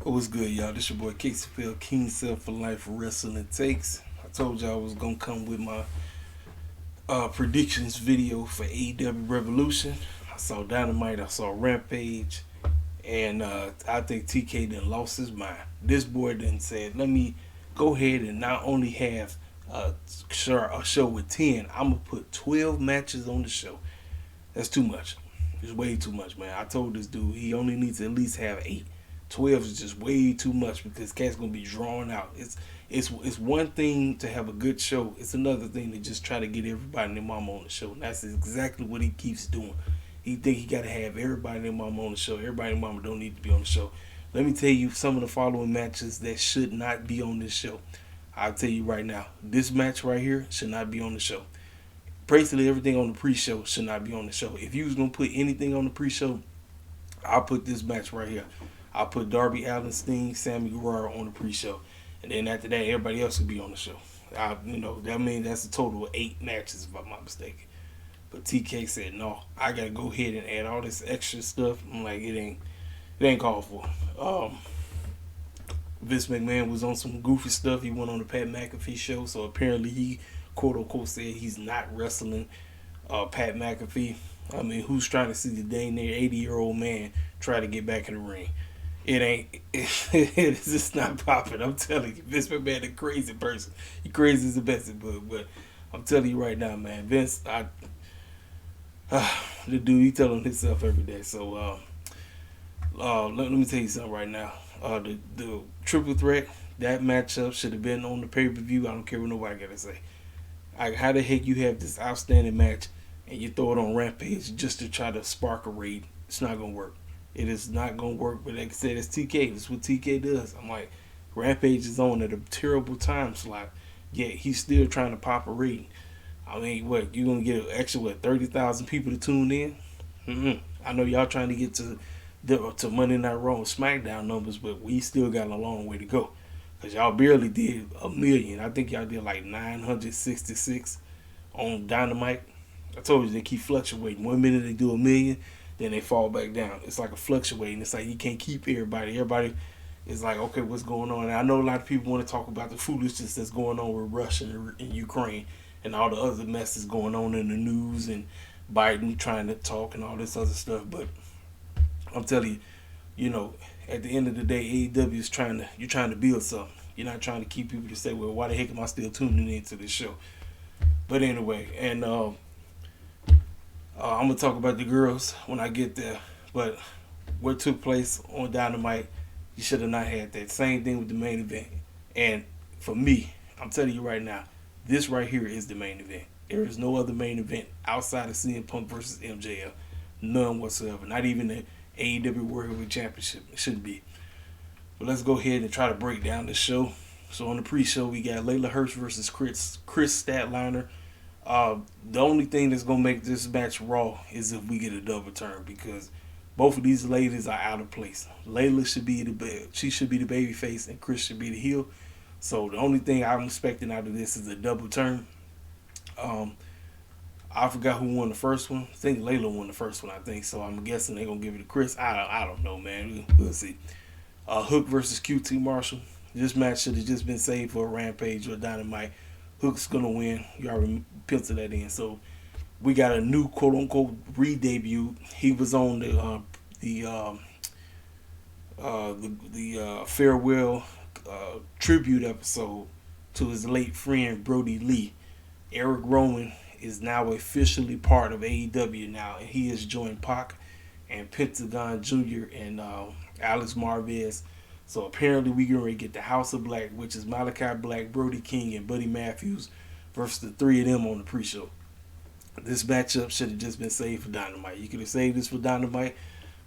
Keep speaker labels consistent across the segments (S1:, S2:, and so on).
S1: What's good, y'all? This your boy Kingston for Life Wrestling Takes. I told y'all I was gonna come with my predictions video for AEW Revolution. I saw Dynamite, I saw Rampage, and I think TK done lost his mind. This boy done said, "Let me go ahead and not only have a show with 10, I'm gonna put 12 matches on the show." That's too much. It's way too much, man. I told this dude he only needs to at least have 8. 12 is just way too much because cat's gonna be drawn out. It's one thing to have a good show. It's another thing to just try to get everybody and their mama on the show. And that's exactly what he keeps doing. He think he gotta have everybody and their mama on the show. Everybody and their mama don't need to be on the show. Let me tell you some of the following matches that should not be on this show. I'll tell you right now. This match right here should not be on the show. Basically, everything on the pre-show should not be on the show. If you was gonna put anything on the pre-show, I'll put this match right here. I'll put Darby Allin, Sting, Sammy Guevara on the pre-show, and then after that, everybody else will be on the show. That means that's a total of 8 matches, if I'm not mistaken. But TK said no. I gotta go ahead and add all this extra stuff. I'm like, it ain't called for. Vince McMahon was on some goofy stuff. He went on the Pat McAfee show, so apparently he quote unquote said he's not wrestling Pat McAfee. I mean, who's trying to see the dang near 80-year-old man try to get back in the ring? It ain't. It's just not popping. I'm telling you, Vince McMahon a crazy person. He crazy as a Betsy bug, but I'm telling you right now, man, Vince, the dude, he telling himself every day. So let me tell you something right now. The triple threat, that matchup should have been on the pay-per-view. I don't care what nobody got to say. Like, how the heck you have this outstanding match and you throw it on Rampage just to try to spark a raid? It's not gonna work. It is not gonna work. But like I said, it's TK. That's what TK does. I'm like, Rampage is on at a terrible time slot, yet he's still trying to pop a rating. I mean, what, you gonna get an extra 30,000 people to tune in? I know y'all trying to get to Monday Night Raw and SmackDown numbers, but we still got a long way to go. Cause y'all barely did a million. I think y'all did like 966 on Dynamite. I told you they keep fluctuating. 1 minute they do a million, then they fall back down. It's like a fluctuating. It's like you can't keep everybody. Everybody is like, okay, what's going on? And I know a lot of people want to talk about the foolishness that's going on with Russia and Ukraine and all the other messes going on in the news and Biden trying to talk and all this other stuff. But I'm telling you, at the end of the day, AEW is you're trying to build something. You're not trying to keep people to say, well, why the heck am I still tuning into this show? But anyway, and I'm going to talk about the girls when I get there. But what took place on Dynamite, you should have not had that. Same thing with the main event. And for me, I'm telling you right now, this right here is the main event. There is no other main event outside of CM Punk versus MJF. None whatsoever. Not even the AEW World Heavyweight Championship. It shouldn't be. But let's go ahead and try to break down the show. So on the pre-show, we got Layla Hirsch versus Chris Statlander. The only thing that's gonna make this match raw is if we get a double turn, because both of these ladies are out of place. Layla should be the baby face, and Chris should be the heel. So the only thing I'm expecting out of this is a double turn. I forgot who won the first one. I think Layla won the first one, I think. So I'm guessing they're going to give it to Chris. I don't know, man. We'll see. Hook versus QT Marshall. This match should have just been saved for a Rampage or a Dynamite. Hook's going to win. You already penciled that in. So we got a new quote-unquote re-debut. He was on the farewell tribute episode to his late friend Brody Lee. Eric Rowan is now officially part of AEW now, and he has joined Pac and Pentagon Jr. and Alex Marvez. So apparently we gonna get the House of Black, which is Malachi Black, Brody King, and Buddy Matthews versus the 3 of them on the pre-show. This matchup should have just been saved for Dynamite. You could have saved this for Dynamite,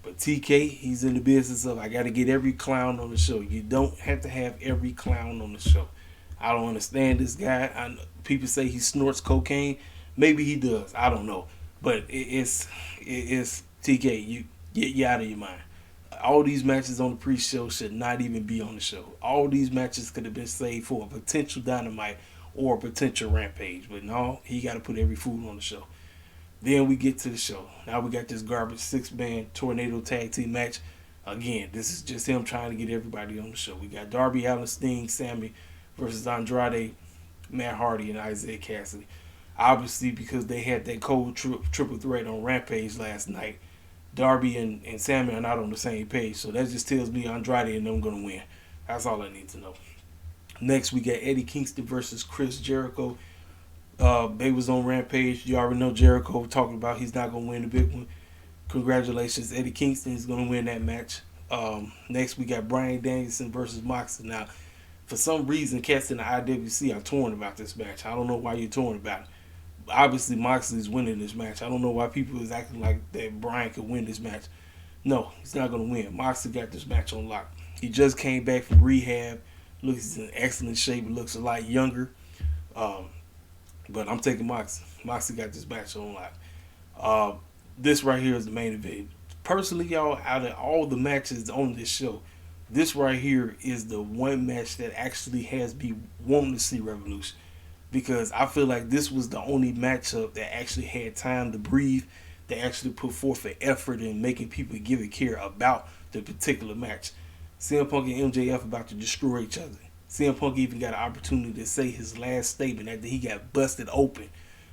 S1: but TK, he's in the business of, I got to get every clown on the show. You don't have to have every clown on the show. I don't understand this guy. People say he snorts cocaine. Maybe he does. I don't know. But it's TK. You're out of your mind. All these matches on the pre-show should not even be on the show. All these matches could have been saved for a potential Dynamite or a potential Rampage. But no, he got to put every fool on the show. Then we get to the show. Now we got this garbage 6-man tornado tag team match. Again, this is just him trying to get everybody on the show. We got Darby Allin, Sting, Sammy versus Andrade, Matt Hardy, and Isaiah Cassidy. Obviously, because they had that cold triple threat on Rampage last night, Darby and Sammy are not on the same page. So that just tells me Andrade and them going to win. That's all I need to know. Next, we got Eddie Kingston versus Chris Jericho. They was on Rampage. You already know Jericho talking about he's not going to win the big one. Congratulations. Eddie Kingston is going to win that match. Next, we got Bryan Danielson versus Moxie. Now, for some reason, cats in the IWC are torn about this match. I don't know why you're torn about it. Obviously, Moxley is winning this match. I don't know why people is acting like that Bryan could win this match. No, he's not going to win. Moxley got this match on lock. He just came back from rehab. Looks in excellent shape. Looks a lot younger. But I'm taking Moxley. Moxley got this match on lock. This right here is the main event. Personally, y'all, out of all the matches on this show, this right here is the one match that actually has me wanting to see Revolution. Because I feel like this was the only matchup that actually had time to breathe, that actually put forth an effort in making people give a care about the particular match. CM Punk and MJF about to destroy each other. CM Punk even got an opportunity to say his last statement after he got busted open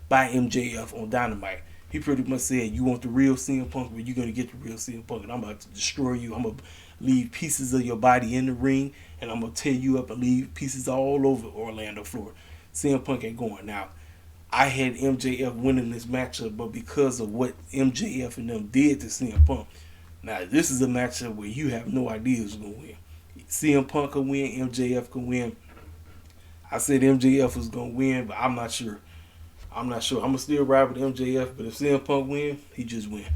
S1: by MJF on Dynamite. He pretty much said, you want the real CM Punk, well, you're going to get the real CM Punk, and I'm about to destroy you. I'm going to leave pieces of your body in the ring, and I'm going to tear you up and leave pieces all over Orlando, Florida. CM Punk ain't going. Now, I had MJF winning this matchup, but because of what MJF and them did to CM Punk, now this is a matchup where you have no idea who's going to win. CM Punk can win, MJF can win. I said MJF was going to win, but I'm not sure. I'm going to still ride with MJF, but if CM Punk win, he just win.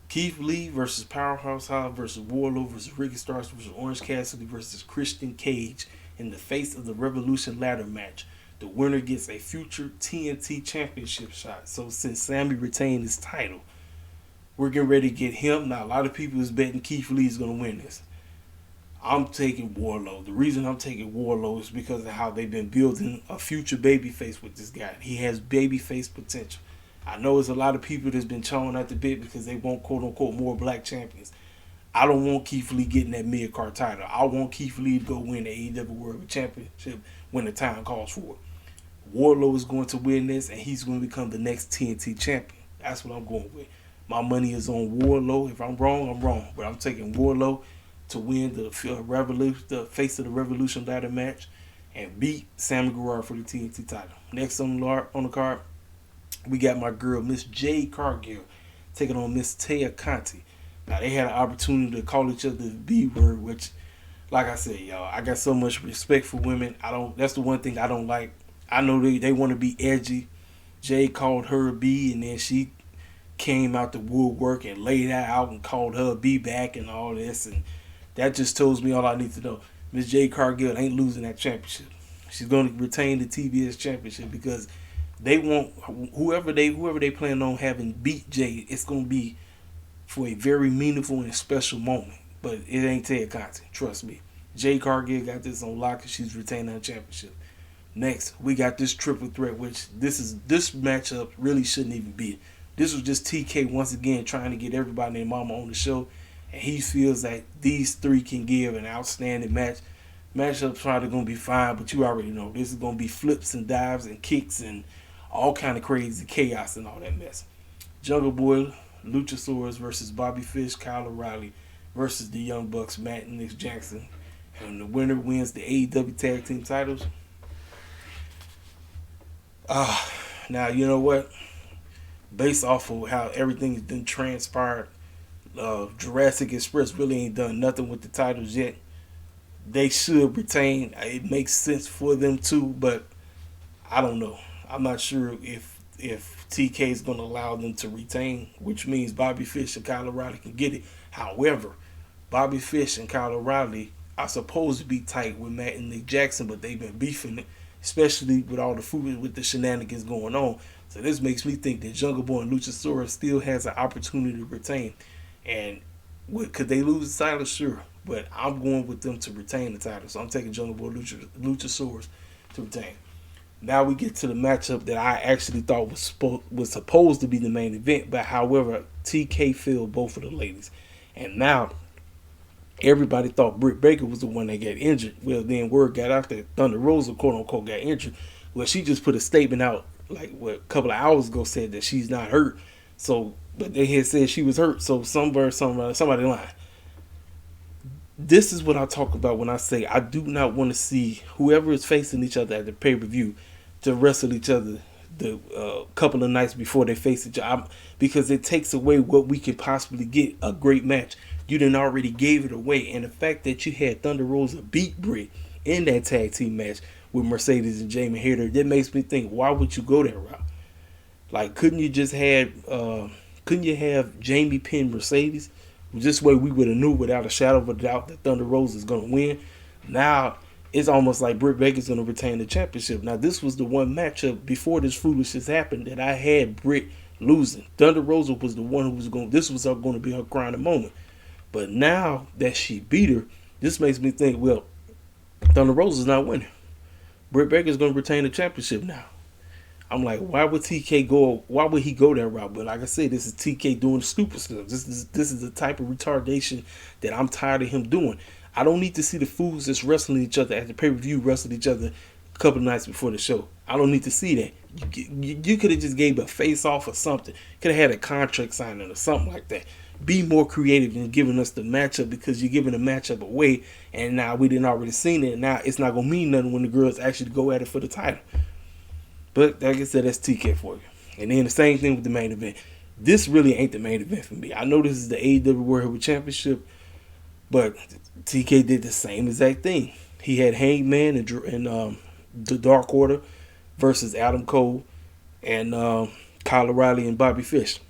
S1: Keith Lee versus Powerhouse Hobbs versus Wardlow versus Ricky Starks versus Orange Cassidy versus Christian Cage in the face of the Revolution ladder match. The winner gets a future TNT championship shot. So since Sammy retained his title, we're getting ready to get him. Now, a lot of people is betting Keith Lee is going to win this. I'm taking Wardlow. The reason I'm taking Wardlow is because of how they've been building a future babyface with this guy. He has babyface potential. I know there's a lot of people that's been chawing at the bit because they want, quote-unquote, more black champions. I don't want Keith Lee getting that mid-card title. I want Keith Lee to go win the AEW World Championship when the time calls for it. Wardlow is going to win this, and he's going to become the next TNT champion. That's what I'm going with. My money is on Wardlow. If I'm wrong, I'm wrong. But I'm taking Wardlow to win the face of the Revolution ladder match and beat Sammy Guevara for the TNT title. Next on the card, we got my girl, Miss Jade Cargill, taking on Miss Taya Conti. Now, they had an opportunity to call each other the B word, which, like I said, y'all, I got so much respect for women. That's the one thing I don't like. I know they want to be edgy. Jay called her a B, and then she came out the woodwork and laid her out and called her a B back and all this. And that just tells me all I need to know. Miss Jay Cargill ain't losing that championship. She's going to retain the TBS championship because they want whoever they plan on having beat Jay, it's going to be for a very meaningful and special moment. But it ain't Ted Conti. Trust me. Jay Cargill got this on lock and she's retaining her championship. Next, we got this triple threat, which this matchup really shouldn't even be. This was just TK once again trying to get everybody and their mama on the show, and he feels that these three can give an outstanding match. Matchup's probably going to be fine, but you already know this is going to be flips and dives and kicks and all kind of crazy chaos and all that mess. Jungle Boy, Luchasaurus versus Bobby Fish, Kyle O'Reilly versus the Young Bucks, Matt and Nick Jackson. And the winner wins the AEW Tag Team titles. Now, you know what? Based off of how everything's been transpired, Jurassic Express really ain't done nothing with the titles yet. They should retain. It makes sense for them to, but I don't know. I'm not sure if TK is going to allow them to retain, which means Bobby Fish and Kyle O'Reilly can get it. However, Bobby Fish and Kyle O'Reilly are supposed to be tight with Matt and Nick Jackson, but they've been beefing it, especially with all the food with the shenanigans going on. So this makes me think that Jungle Boy and Luchasaurus still has an opportunity to retain. And could they lose the title? Sure. But I'm going with them to retain the title. So I'm taking Jungle Boy Luchasaurus to retain. Now we get to the matchup that I actually thought was supposed to be the main event. But however, TK failed both of the ladies. And now everybody thought Britt Baker was the one that got injured. Well, then word got out that Thunder Rosa, quote unquote, got injured. Well, she just put a statement out like what a couple of hours ago, said that she's not hurt. So, but they had said she was hurt. So somebody lying. This is what I talk about when I say I do not want to see whoever is facing each other at the pay-per-view to wrestle each other the couple of nights before they face each other, because it takes away what we could possibly get, a great match. You done already gave it away, and the fact that you had Thunder Rosa beat Britt in that tag team match with Mercedes and Jamie Hayter, that makes me think, why would you go that route? Like, couldn't you have Jamie pin Mercedes? This way we would have knew without a shadow of a doubt that Thunder Rosa is going to win. Now it's almost like Britt Baker's going to retain the championship. Now this was the one matchup before this foolishness happened that I had Britt losing. Thunder Rosa was the one who was going. This was going to be her crowning moment. But now that she beat her, this makes me think, well, Thunder Rosa's not winning. Britt Baker's going to retain the championship now. I'm like, why would TK go? Why would he go that route? But like I said, this is TK doing stupid stuff. This is the type of retardation that I'm tired of him doing. I don't need to see the fools that's wrestling each other at the pay-per-view wrestle each other a couple of nights before the show. I don't need to see that. You could have just gave a face-off or something. Could have had a contract signing or something like that. Be more creative than giving us the matchup, because you're giving the matchup away, and now we didn't already seen it. And now it's not going to mean nothing when the girls actually go at it for the title. But like I said, that's TK for you. And then the same thing with the main event. This really ain't the main event for me. I know this is the AEW World Heavyweight Championship, but TK did the same exact thing. He had Hangman and the Dark Order versus Adam Cole and Kyle O'Reilly and Bobby Fish.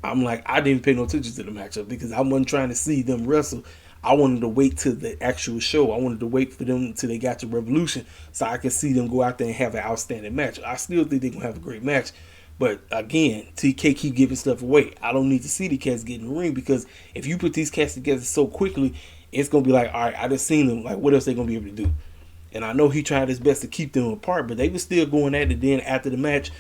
S1: I'm like, I didn't pay no attention to the matchup because I wasn't trying to see them wrestle. I wanted to wait till the actual show. I wanted to wait for them until they got to Revolution so I could see them go out there and have an outstanding match. I still think they're going to have a great match. But again, TK keep giving stuff away. I don't need to see the cats get in the ring, because if you put these cats together so quickly, it's going to be like, all right, I just seen them. Like, what else they going to be able to do? And I know he tried his best to keep them apart, but they were still going at it. Then after the match,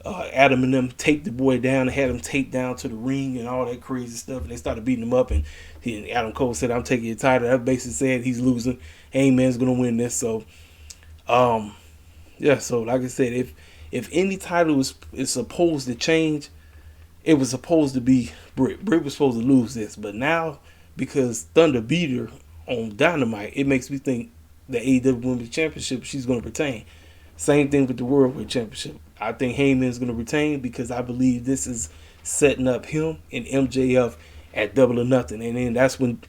S1: Adam and them taped the boy down and had him taped down to the ring and all that crazy stuff, and they started beating him up, and Adam Cole said, I'm taking your title. That basically said he's losing. Hangman's going to win this. So, yeah, so like I said, if any title is supposed to change, it was supposed to be Britt. Britt was supposed to lose this, but now, because Thunder beat her on Dynamite, it makes me think the AEW Women's Championship, she's going to retain. Same thing with the World Heavyweight Championship. I think Heyman's going to retain because I believe this is setting up him and MJF at Double or Nothing. And then that's when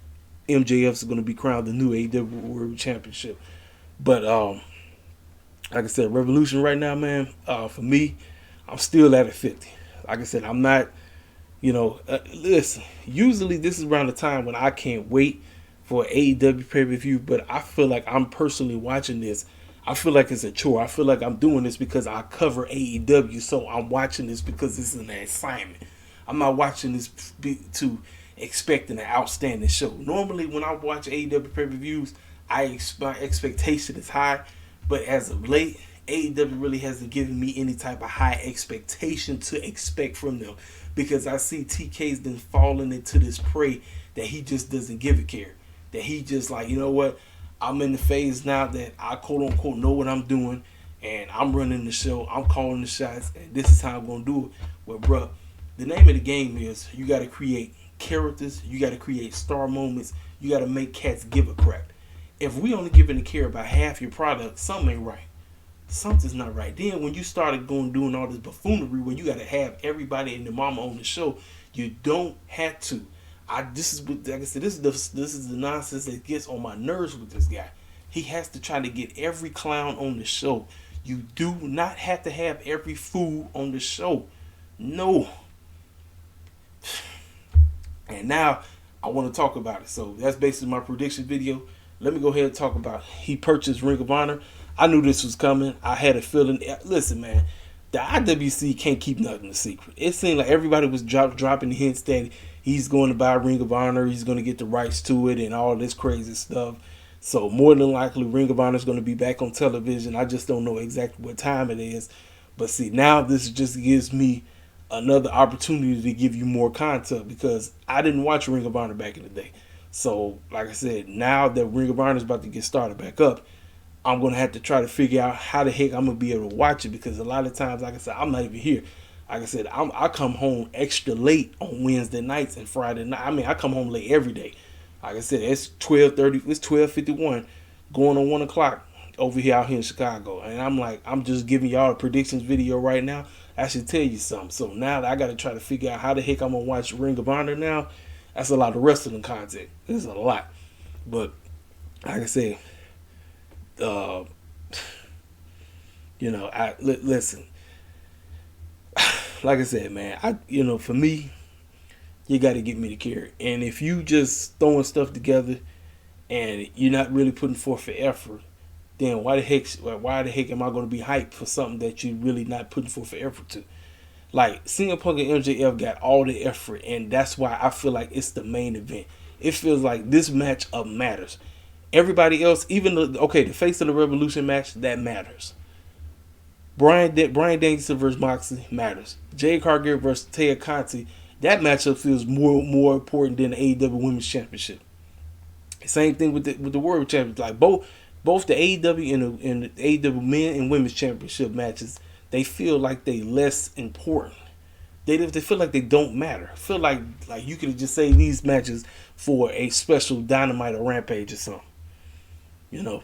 S1: MJF is going to be crowned the new AEW World Championship. But like I said, Revolution right now, man, for me, I'm still at a 50. Like I said, I'm not, listen, usually this is around the time when I can't wait for AEW pay-per-view, but I feel like I'm personally watching this. I feel like it's a chore. I feel like I'm doing this because I cover AEW, so I'm watching this because this is an assignment. I'm not watching this to expecting an outstanding show. Normally, when I watch AEW pay-per-views, my expectation is high, but as of late, AEW really hasn't given me any type of high expectation to expect from them, because I see TK's been falling into this prey that he just doesn't give a care. That he just like, you know what? I'm in the phase now that I quote unquote know what I'm doing, and I'm running the show. I'm calling the shots, and this is how I'm gonna do it. Well, bruh, the name of the game is you got to create characters, you got to create star moments, you got to make cats give a crap. If we only giving a care about half your product, something ain't right. Something's not right. Then when you started doing all this buffoonery where you got to have everybody and their mama on the show, you don't have to. This is the nonsense that gets on my nerves with this guy. He has to try to get every clown on the show. You do not have to have every fool on the show. No. And now I want to talk about it. So that's basically my prediction video. Let me go ahead and talk about he purchased Ring of Honor. I knew this was coming. I had a feeling. Listen, man, the IWC can't keep nothing a secret. It seemed like everybody was dropping hints that he's going to buy Ring of Honor. He's going to get the rights to it and all this crazy stuff. So more than likely, Ring of Honor is going to be back on television. I just don't know exactly what time it is. But see, now this just gives me another opportunity to give you more content, because I didn't watch Ring of Honor back in the day. So, like I said, now that Ring of Honor is about to get started back up, I'm going to have to try to figure out how the heck I'm going to be able to watch it, because a lot of times, like I said, I'm not even here. Like I said, I come home extra late on Wednesday nights and Friday night. I mean, I come home late every day. Like I said, it's 12:30, it's 12:51, going on 1 o'clock over here out here in Chicago. And I'm like, I'm just giving y'all a predictions video right now. I should tell you something. So now that I got to try to figure out how the heck I'm going to watch Ring of Honor now, that's a lot of wrestling content. This is a lot. But, like I said, listen. Like I said, man, for me, you got to get me to carry. And if you just throwing stuff together and you're not really putting forth the effort, then why the heck am I going to be hyped for something that you're really not putting forth the effort to? Like, CM Punk and MJF got all the effort, and that's why I feel like it's the main event. It feels like this matchup matters. Everybody else, even the Face of the Revolution match, that matters. Brian Danielson versus Moxie matters. Jay Cargill versus Taya Conti, that matchup feels more important than the AEW Women's Championship. Same thing with the World Championship. Like both the AEW and the AEW Men and Women's Championship matches, they feel like they less important. They feel like they don't matter. Feel like you could have just saved these matches for a special Dynamite or Rampage or something.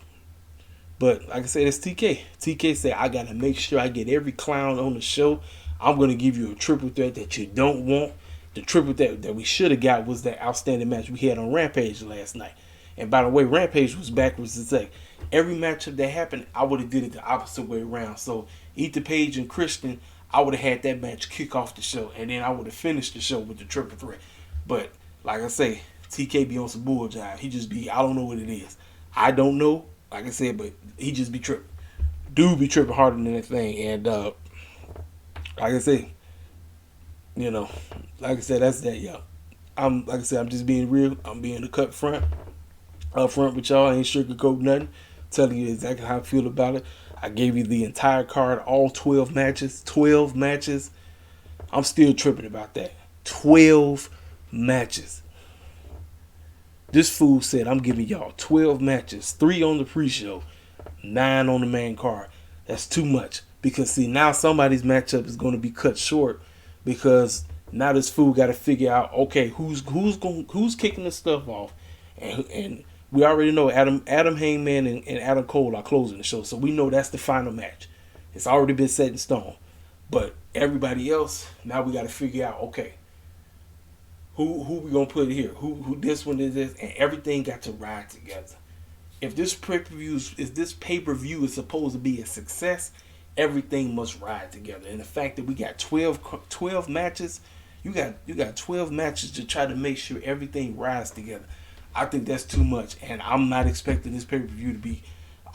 S1: But like I said, it's TK. TK said, I got to make sure I get every clown on the show. I'm going to give you a triple threat that you don't want. The triple threat that we should have got was that outstanding match we had on Rampage last night. And by the way, Rampage was backwards as heck. Every matchup that happened, I would have did it the opposite way around. So Ethan Page and Kingston, I would have had that match kick off the show. And then I would have finished the show with the triple threat. But like I say, TK be on some bull jive. He just be, I don't know what it is. I don't know. Like I said, but he just be tripping. Dude be tripping harder than that thing. And like I say, like I said, that's that, y'all. I'm just being real. I'm being the cut front. Up front with y'all. I ain't sugarcoat nothing. Telling you exactly how I feel about it. I gave you the entire card, all 12 matches. 12 matches. I'm still tripping about that. 12 matches. This fool said I'm giving y'all 12 matches, 3 on the pre-show, 9 on the main card. That's too much. Because see, now somebody's matchup is going to be cut short, because now this fool got to figure out, okay, who's kicking this stuff off, and we already know Adam Hangman and Adam Cole are closing the show, so we know that's the final match. It's already been set in stone. But everybody else, now we got to figure out, okay, who we gonna put here? Who this one is this, and everything got to ride together. If this pay-per-view is supposed to be a success, everything must ride together. And the fact that we got 12 matches, you got 12 matches to try to make sure everything rides together. I think that's too much, and I'm not expecting this pay-per-view to be.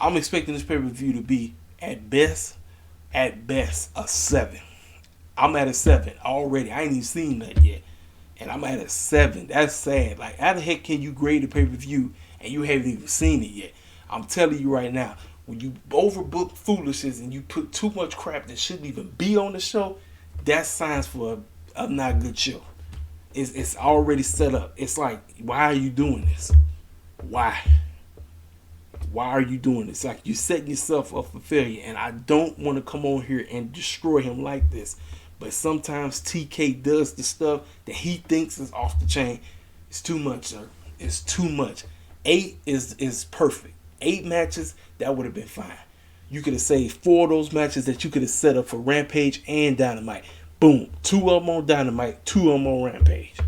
S1: I'm expecting this pay-per-view to be at best a 7. I'm at a 7 already. I ain't even seen that yet. And I'm at a 7. That's sad. Like, how the heck can you grade a pay-per-view and you haven't even seen it yet? I'm telling you right now, when you overbook foolishness and you put too much crap that shouldn't even be on the show, that's signs for a not good show. It's already set up. It's like, why are you doing this? Why? Why are you doing this? Like, you're setting yourself up for failure. And I don't want to come on here and destroy him like this. But sometimes TK does the stuff that he thinks is off the chain. It's too much, sir. It's too much. 8 is perfect. 8 matches, that would have been fine. You could have saved 4 of those matches that you could have set up for Rampage and Dynamite. Boom. 2 of them on Dynamite, 2 of them on Rampage.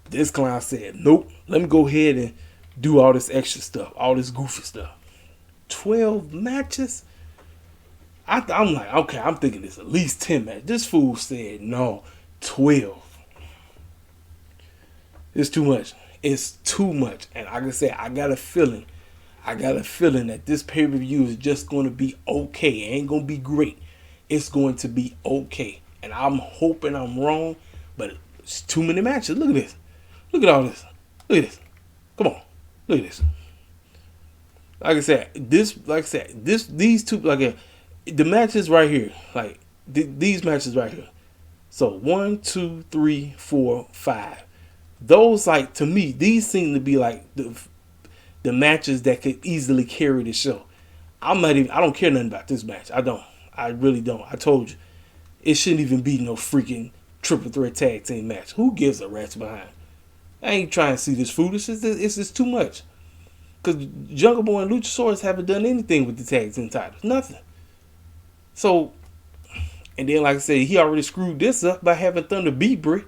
S1: This clown said, nope, let me go ahead and do all this extra stuff, all this goofy stuff. 12 matches? I'm like, okay, I'm thinking it's at least 10 matches. This fool said, no, 12. It's too much. It's too much. And like I said, I got a feeling that this pay-per-view is just going to be okay. It ain't going to be great. It's going to be okay. And I'm hoping I'm wrong, but it's too many matches. Look at this. Look at all this. Look at this. Come on. Look at this. Like I said, these two, the matches right here, these matches right here. So 1, 2, 3, 4, 5. Those, like, to me, these seem to be like the matches that could easily carry the show. I don't care nothing about this match. I don't. I really don't. I told you. It shouldn't even be no freaking triple threat tag team match. Who gives a rat's behind? I ain't trying to see this foolishness. It's just too much. Because Jungle Boy and Luchasaurus haven't done anything with the tag team titles. Nothing. So, and then, like I said, he already screwed this up by having Thunder beat Bray.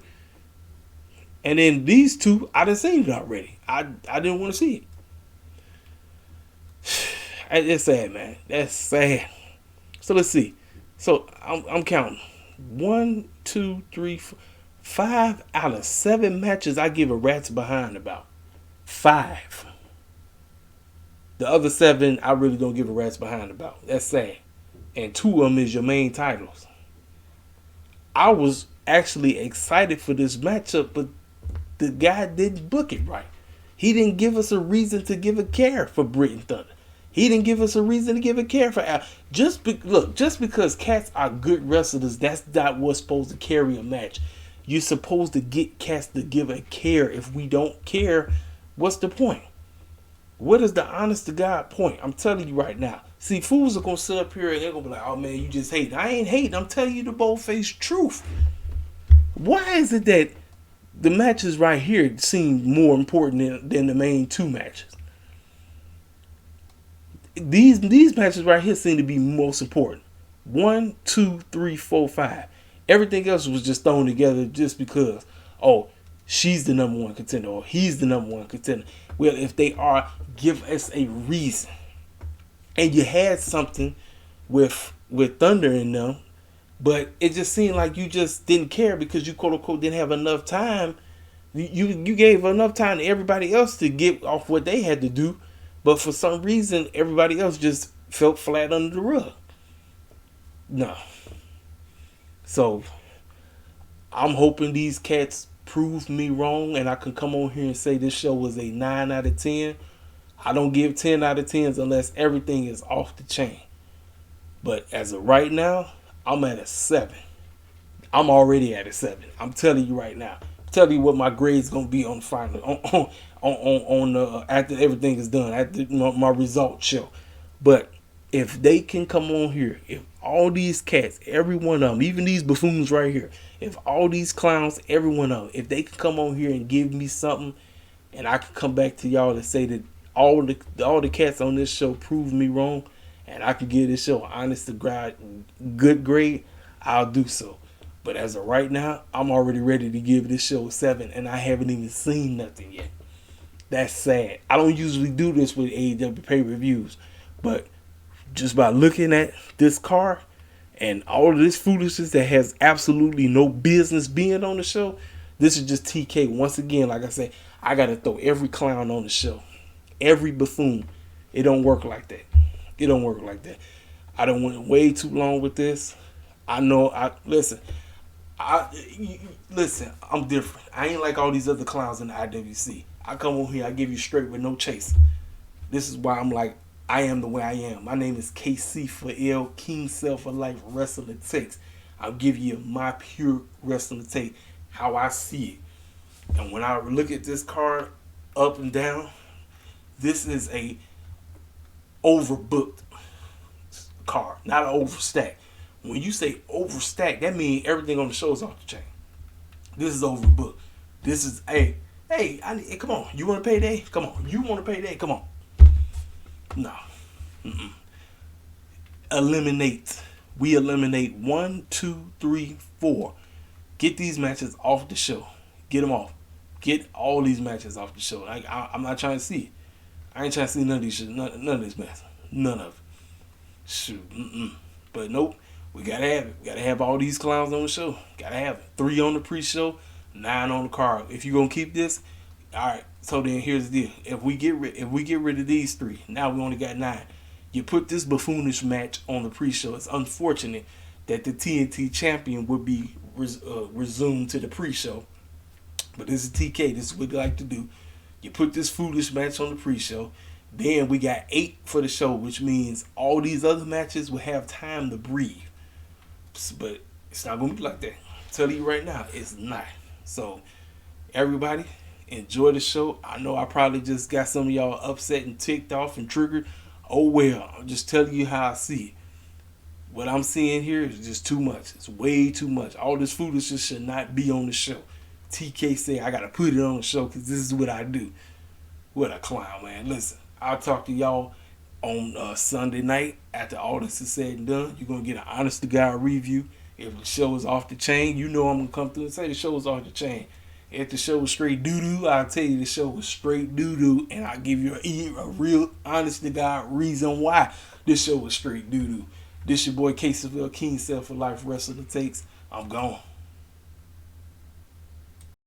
S1: And then these two, I done seen it already. I didn't want to see it. It's sad, man. That's sad. So let's see. So I'm counting. 1, 2, 3, 4, 5 out of 7 matches I give a rat's behind about. 5. The other 7 I really don't give a rat's behind about. That's sad. And 2 of them is your main titles. I was actually excited for this matchup, but the guy didn't book it right. He didn't give us a reason to give a care for Britt and Thunder. He didn't give us a reason to give a care for Al. Just because cats are good wrestlers, that's not what's supposed to carry a match. You're supposed to get cats to give a care. If we don't care, what's the point? What is the honest to God point? I'm telling you right now. See, fools are going to sit up here and they're going to be like, oh man, you just hating. I ain't hating. I'm telling you the bold-faced truth. Why is it that the matches right here seem more important than the main 2 matches? These matches right here seem to be most important. 1, 2, 3, 4, 5. Everything else was just thrown together just because, oh, she's the number 1 contender or he's the number 1 contender. Well, if they are, give us a reason. And you had something with Thunder in them, but it just seemed like you just didn't care because you quote unquote didn't have enough time. You gave enough time to everybody else to get off what they had to do. But for some reason, everybody else just felt flat under the rug. No. So, I'm hoping these cats prove me wrong and I can come on here and say this show was a 9 out of 10. I don't give 10 out of 10s unless everything is off the chain. But as of right now, I'm at a 7. I'm already at a 7. I'm telling you right now. I'm telling you what my grade's going to be on the final. After everything is done, after my results show. But if they can come on here, if all these cats, every one of them, even these buffoons right here, if all these clowns, every one of them, if they can come on here and give me something, and I can come back to y'all and say that all the cats on this show proved me wrong, and I can give this show an honest to God good grade, I'll do so. But as of right now, I'm already ready to give this show a 7, and I haven't even seen nothing yet. That's sad. I don't usually do this with AEW pay-per-views, but just by looking at this card and all of this foolishness that has absolutely no business being on the show, this is just TK. Once again, like I said, I got to throw every clown on the show. Every buffoon. It don't work like that. It don't work like that. I done went way too long with this. I know. Listen, I'm different. I ain't like all these other clowns in the IWC. I come on here, I give you straight with no chase. This is why I'm like, I am the way I am. My name is KC for L, King Self for Life Wrestling Takes. I'll give you my pure wrestling take, how I see it. And when I look at this card up and down, this is a overbooked card, not an overstack. When you say overstack, that means everything on the show is off the chain. This is overbooked. This is Hey, come on. You want to payday? Come on. You want to payday? Come on. No. Eliminate. We eliminate 1, 2, 3, 4. Get these matches off the show. Get them off. Get all these matches off the show. I'm not trying to see it. I ain't trying to see none of these shit. None of this mess. None of it. Shoot. But nope. We gotta have it. We gotta have all these clowns on the show. Gotta have it. 3 on the pre-show. 9 on the card. If you're gonna keep this, all right. So then here's the deal. If we get rid of these 3, now we only got 9. You put this buffoonish match on the pre-show. It's unfortunate that the TNT champion would be resumed to the pre-show, but this is TK. This is what they like to do. You put this foolish match on the pre-show. Then we got 8 for the show, which means all these other matches will have time to breathe. But it's not gonna be like that. I'm telling you right now, it's not. So, everybody, Enjoy the show. I know I probably just got some of y'all upset and ticked off and triggered. Oh well, I'm just telling you how I see it. What I'm seeing here is just too much. It's way too much. All this foolishness should not be on the show. TK said I gotta put it on the show because this is what I do. What a clown, man. Listen, I'll talk to y'all on Sunday night after all this is said and done. You're gonna get an honest to God review. If the show is off the chain, you know I'm gonna come through and say the show is off the chain. If the show was straight doo doo, I'll tell you the show was straight doo doo, and I'll give you a real honest to God reason why this show was straight doo doo. This your boy Caseyville, King Self for Life Wrestling Takes. I'm gone.